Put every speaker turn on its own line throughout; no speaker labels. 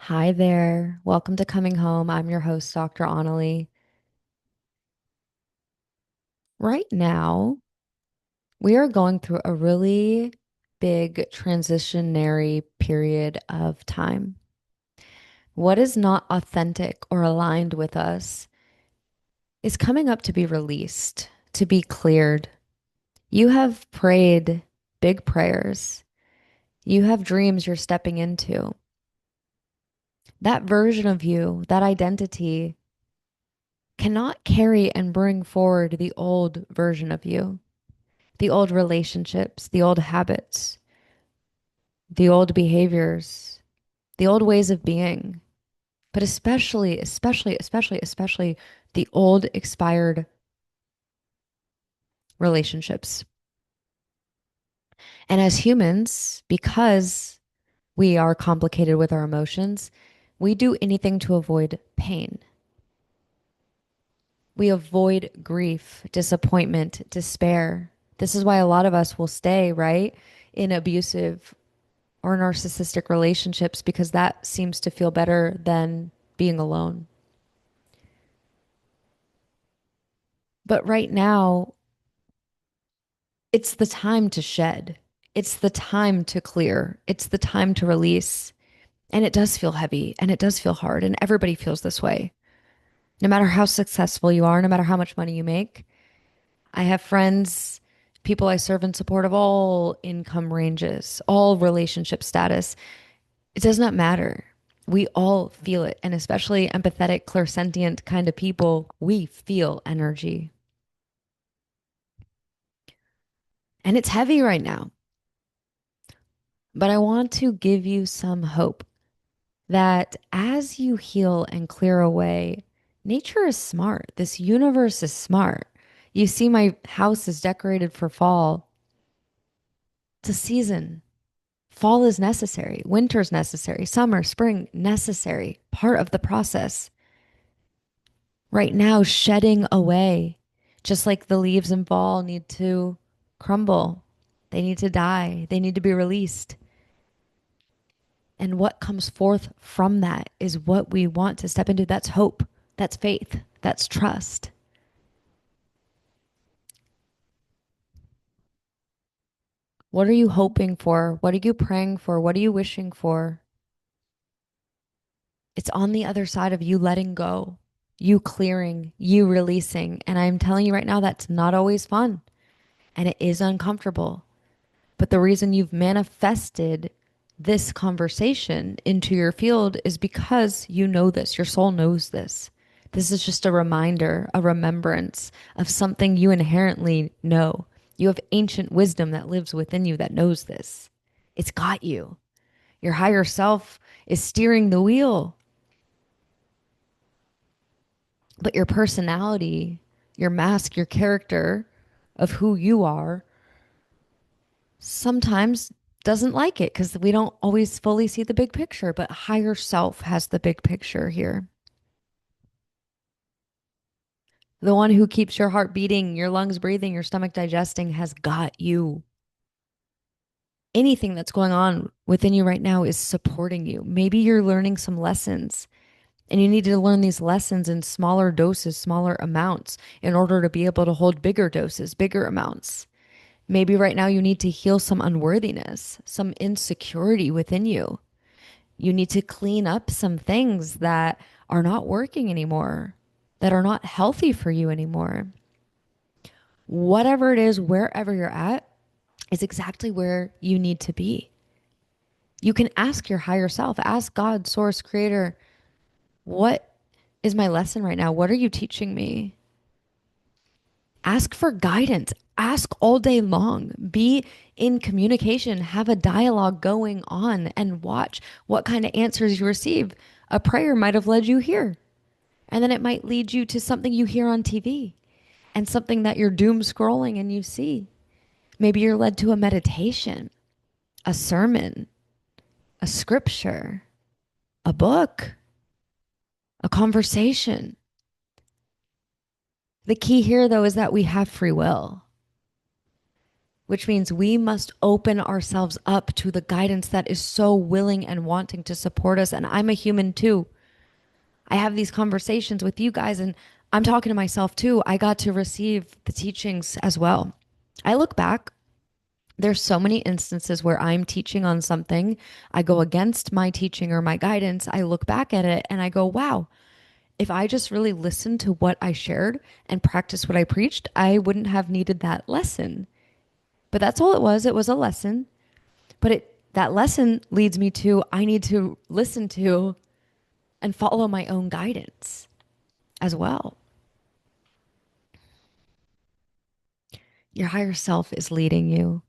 Hi there. Welcome to Coming Home. I'm your host, Dr. Onalee. Right now, we are going through a really big transitionary period of time. What is not authentic or aligned with us is coming up to be released, to be cleared. You have prayed big prayers. You have dreams you're stepping into. That version of you, that identity, cannot carry and bring forward the old version of you, the old relationships, the old habits, the old behaviors, the old ways of being, but especially the old expired relationships. And as humans, because we are complicated with our emotions, we do anything to avoid pain. We avoid grief, disappointment, despair. This is why a lot of us will stay, right, in abusive or narcissistic relationships because that seems to feel better than being alone. But right now, it's the time to shed. It's the time to clear. It's the time to release. And it does feel heavy and it does feel hard. And everybody feels this way. No matter how successful you are, no matter how much money you make, I have friends, people I serve in support of all income ranges, all relationship status. It does not matter. We all feel it. And especially empathetic, clairsentient kind of people, we feel energy. And it's heavy right now. But I want to give you some hope that as you heal and clear away, nature is smart. This universe is smart. You see, my house is decorated for fall. It's a season. Fall is necessary. Winter's necessary. Summer, spring, necessary. Part of the process. Right now, shedding away, just like the leaves in fall need to crumble. They need to die. They need to be released. And what comes forth from that is what we want to step into. That's hope. That's faith. That's trust. What are you hoping for? What are you praying for? What are you wishing for? It's on the other side of you letting go, you clearing, you releasing. And I'm telling you right now, that's not always fun and it is uncomfortable. But the reason you've manifested this conversation into your field is because you know this. Your soul knows this. This is just a reminder, a remembrance of something you inherently know. You have ancient wisdom that lives within you that knows this. It's got you. Your higher self is steering the wheel, but your personality, your mask, your character of who you are sometimes doesn't like it because we don't always fully see the big picture, but higher self has the big picture here. The one who keeps your heart beating, your lungs breathing, your stomach digesting has got you. Anything that's going on within you right now is supporting you. Maybe you're learning some lessons and you need to learn these lessons in smaller doses, smaller amounts in order to be able to hold bigger doses, bigger amounts. Maybe right now you need to heal some unworthiness, some insecurity within you. You need to clean up some things that are not working anymore, that are not healthy for you anymore. Whatever it is, wherever you're at, is exactly where you need to be. You can ask your higher self, ask God, source, creator, what is my lesson right now? What are you teaching me? Ask for guidance. Ask all day long. Be in communication. Have a dialogue going on and watch what kind of answers you receive. A prayer might have led you here, and then it might lead you to something you hear on TV and something that you're doom scrolling and you see. Maybe you're led to a meditation, a sermon, a scripture, a book, a conversation. The key here, though, is that we have free will. which means we must open ourselves up to the guidance that is so willing and wanting to support us. And I'm a human too. I have these conversations with you guys, and I'm talking to myself too. I got to receive the teachings as well. I look back, there's so many instances where I'm teaching on something, I go against my teaching or my guidance. I look back at it and I go, wow, if I just really listened to what I shared and practiced what I preached, I wouldn't have needed that lesson. But that's all it was. It was a lesson. But that lesson leads me to I need to listen to and follow my own guidance as well. Your higher self is leading you.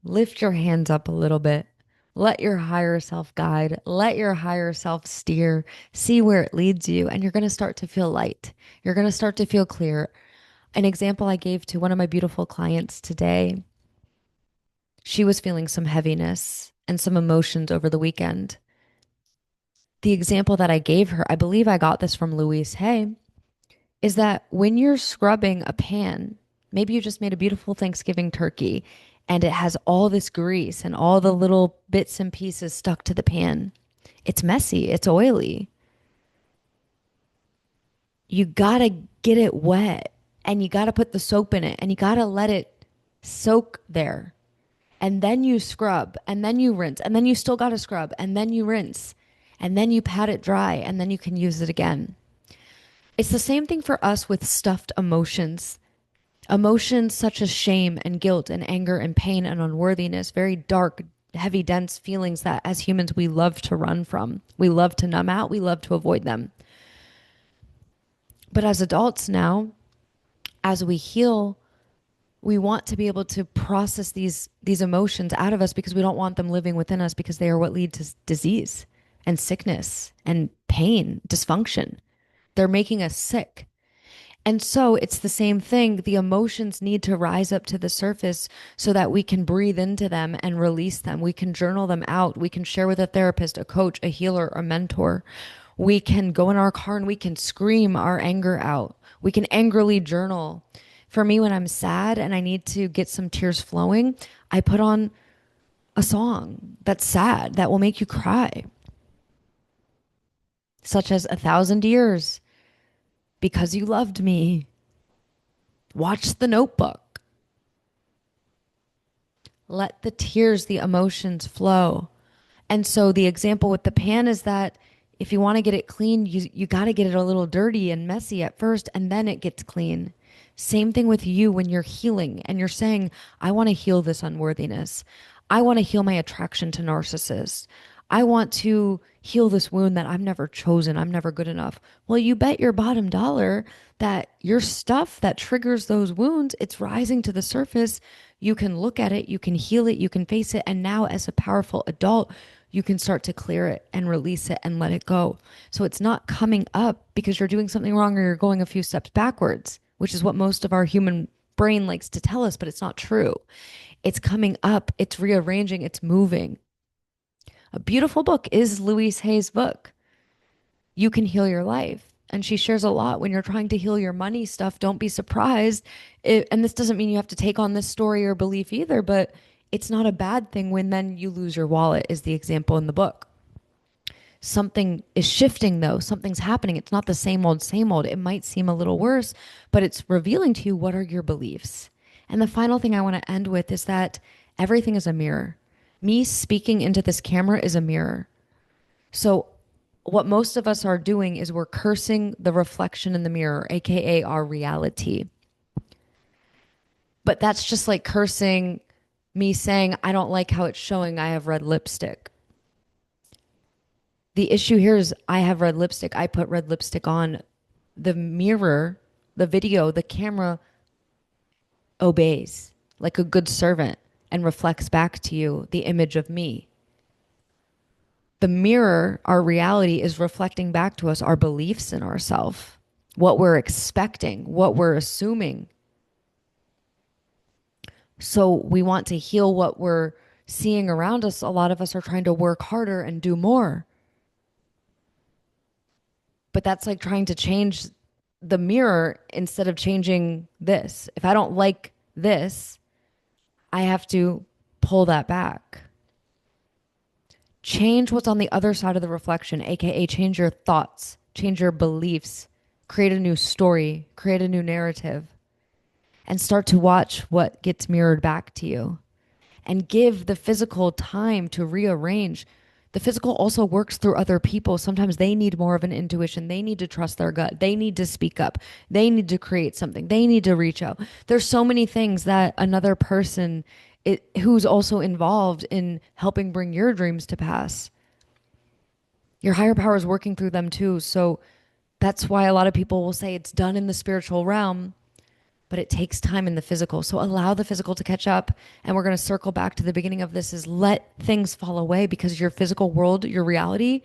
Lift your hands up a little bit. Let your higher self guide. Let your higher self steer. See where it leads you. And you're going to start to feel light. You're going to start to feel clear. An example I gave to one of my beautiful clients today, she was feeling some heaviness and some emotions over the weekend. The example that I gave her, I believe I got this from Louise Hay, is that when you're scrubbing a pan, maybe you just made a beautiful Thanksgiving turkey and it has all this grease and all the little bits and pieces stuck to the pan. It's messy, it's oily. You gotta get it wet and you gotta put the soap in it and you gotta let it soak there. And then you scrub and then you rinse and then you still gotta scrub and then you rinse and then you pat it dry and then you can use it again. It's the same thing for us with stuffed emotions. Emotions such as shame and guilt and anger and pain and unworthiness, very dark, heavy, dense feelings that as humans we love to run from. We love to numb out, we love to avoid them. But as adults now, as we heal, we want to be able to process these emotions out of us because we don't want them living within us because they are what lead to disease and sickness and pain, dysfunction. They're making us sick. And so it's the same thing. The emotions need to rise up to the surface so that we can breathe into them and release them. We can journal them out. We can share with a therapist, a coach, a healer, a mentor. We can go in our car and we can scream our anger out. We can angrily journal. For me, when I'm sad and I need to get some tears flowing, I put on a song that's sad that will make you cry, such as A Thousand Years, Because You Loved Me, Watch The Notebook. Let the tears, the emotions flow. And so the example with the pan is that if you want to get it clean, you got to get it a little dirty and messy at first, and then it gets clean. Same thing with you when you're healing and you're saying, I want to heal this unworthiness. I want to heal my attraction to narcissists. I want to heal this wound that I've never chosen. I'm never good enough. Well, you bet your bottom dollar that your stuff that triggers those wounds, it's rising to the surface. You can look at it, you can heal it, you can face it. And now as a powerful adult, you can start to clear it and release it and let it go. So it's not coming up because you're doing something wrong or you're going a few steps backwards, which is what most of our human brain likes to tell us, but it's not true. It's coming up, it's rearranging, it's moving. A beautiful book is Louise Hay's book, You Can Heal Your Life. And she shares a lot when you're trying to heal your money stuff. Don't be surprised. And this doesn't mean you have to take on this story or belief either, but it's not a bad thing when then you lose your wallet, is the example in the book. Something is shifting though. Something's happening. It's not the same old, same old. It might seem a little worse, but it's revealing to you what are your beliefs. And the final thing I want to end with is that everything is a mirror. Me speaking into this camera is a mirror. So what most of us are doing is we're cursing the reflection in the mirror, AKA our reality. But that's just like cursing me saying, I don't like how it's showing I have red lipstick. The issue here is I have red lipstick. I put red lipstick on. The mirror, the video, the camera obeys like a good servant and reflects back to you the image of me. The mirror, our reality, is reflecting back to us our beliefs in ourselves, what we're expecting, what we're assuming. So we want to heal what we're seeing around us. A lot of us are trying to work harder and do more. But that's like trying to change the mirror instead of changing this. If I don't like this, I have to pull that back. Change what's on the other side of the reflection, aka change your thoughts, change your beliefs, create a new story, create a new narrative, and start to watch what gets mirrored back to you. And give the physical time to rearrange. The physical also works through other people. Sometimes they need more of an intuition. They need to trust their gut. They need to speak up. They need to create something. They need to reach out. There's so many things that another person who's also involved in helping bring your dreams to pass. Your higher power is working through them too. So that's why a lot of people will say it's done in the spiritual realm, but it takes time in the physical. So allow the physical to catch up. And we're going to circle back to the beginning of this is let things fall away because your physical world, your reality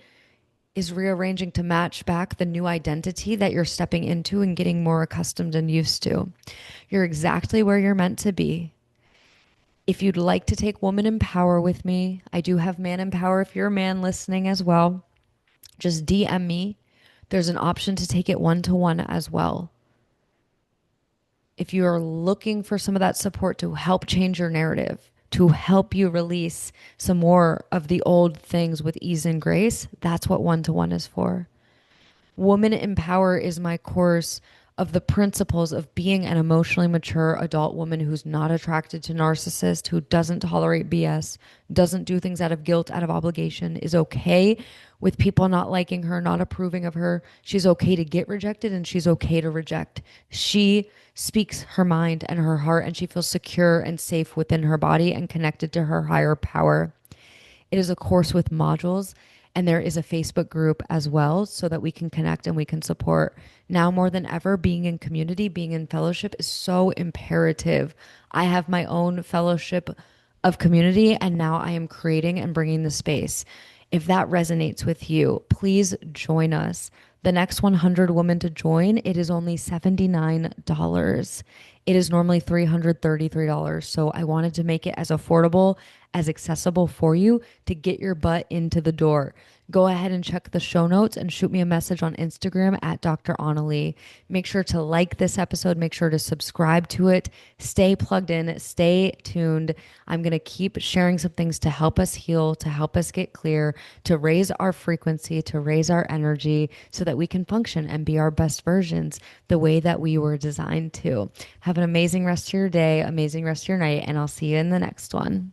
is rearranging to match back the new identity that you're stepping into and getting more accustomed and used to. You're exactly where you're meant to be. If you'd like to take Woman in Power with me, I do have Man in Power if you're a man listening as well. Just DM me. There's an option to take it one-to-one as well. If you are looking for some of that support to help change your narrative, to help you release some more of the old things with ease and grace, that's what one-to-one is for. Woman in Power is my course of the principles of being an emotionally mature adult woman who's not attracted to narcissists, who doesn't tolerate BS, doesn't do things out of guilt, out of obligation, is okay with people not liking her, not approving of her. She's okay to get rejected and she's okay to reject. She speaks her mind and her heart and she feels secure and safe within her body and connected to her higher power. It is a course with modules, and there is a Facebook group as well so that we can connect and we can support. Now more than ever, being in community, being in fellowship is so imperative. I have my own fellowship of community, and now I am creating and bringing the space. If that resonates with you, please join us. The next 100 women to join, it is only $79. It is normally $333. So I wanted to make it as affordable, as accessible for you to get your butt into the door. Go ahead and check the show notes and shoot me a message on Instagram at Dr.Onalee. Make sure to like this episode. Make sure to subscribe to it. Stay plugged in. Stay tuned. I'm going to keep sharing some things to help us heal, to help us get clear, to raise our frequency, to raise our energy so that we can function and be our best versions the way that we were designed to. Have an amazing rest of your day, amazing rest of your night, and I'll see you in the next one.